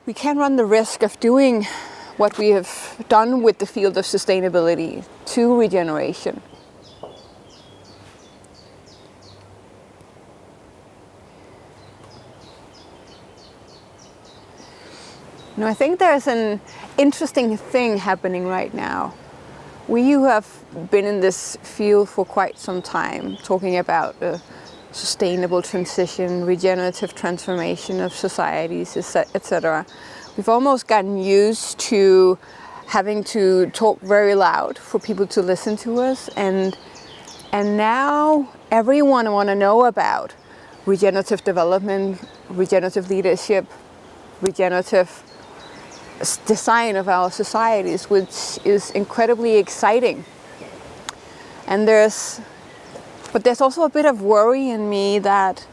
we can run the risk of doing what we have done with the field of sustainability to regeneration. I think there's an interesting thing happening right now. We who have been in this field for quite some time, talking about the sustainable transition, regenerative transformation of societies, etc. We've almost gotten used to having to talk very loud for people to listen to us, and now everyone wants to know about regenerative development, regenerative leadership, regenerative design of our societies, which is incredibly exciting. But there's also a bit of worry in me that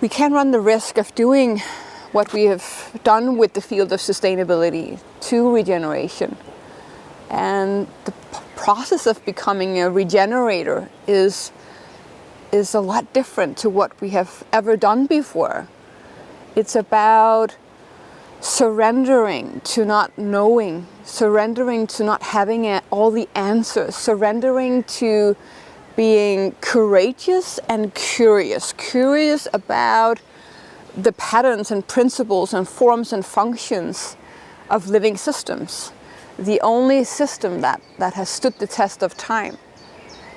we can run the risk of doing what we have done with the field of sustainability to regeneration. And the process of becoming a regenerator is a lot different to what we have ever done before. It's about surrendering to not knowing, surrendering to not having all the answers, surrendering to being courageous and curious about the patterns and principles and forms and functions of living systems, the only system that has stood the test of time.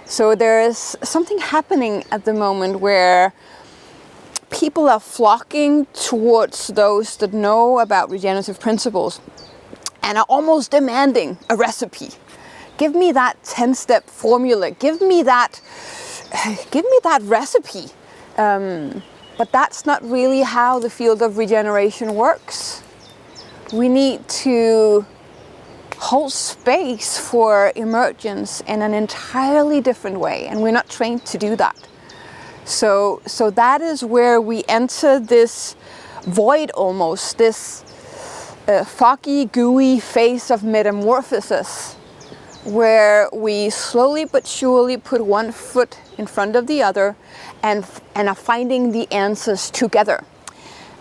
So there is something happening at the moment where people are flocking towards those that know about regenerative principles and are almost demanding a recipe. Give me that 10-step formula. Give me that recipe. But that's not really how the field of regeneration works. We need to hold space for emergence in an entirely different way, and we're not trained to do that. So that is where we enter this void almost, this foggy, gooey phase of metamorphosis, where we slowly but surely put one foot in front of the other and are finding the answers together.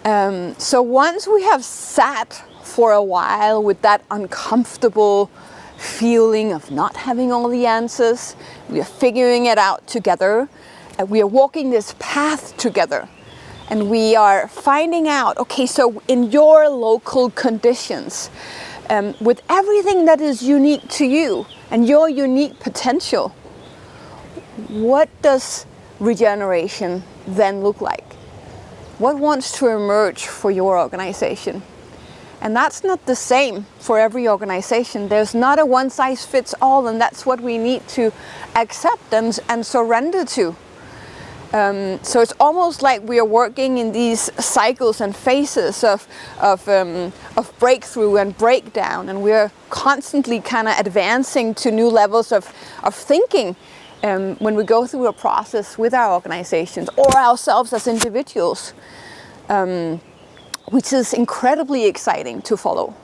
So once we have sat for a while with that uncomfortable feeling of not having all the answers, we are figuring it out together. We are walking this path together, and we are finding out, okay, so in your local conditions, with everything that is unique to you and your unique potential, what does regeneration then look like? What wants to emerge for your organization? And that's not the same for every organization. There's not a one-size-fits-all, and that's what we need to accept and surrender to. So it's almost like we are working in these cycles and phases of breakthrough and breakdown, and we're constantly kind of advancing to new levels of thinking when we go through a process with our organizations or ourselves as individuals, which is incredibly exciting to follow.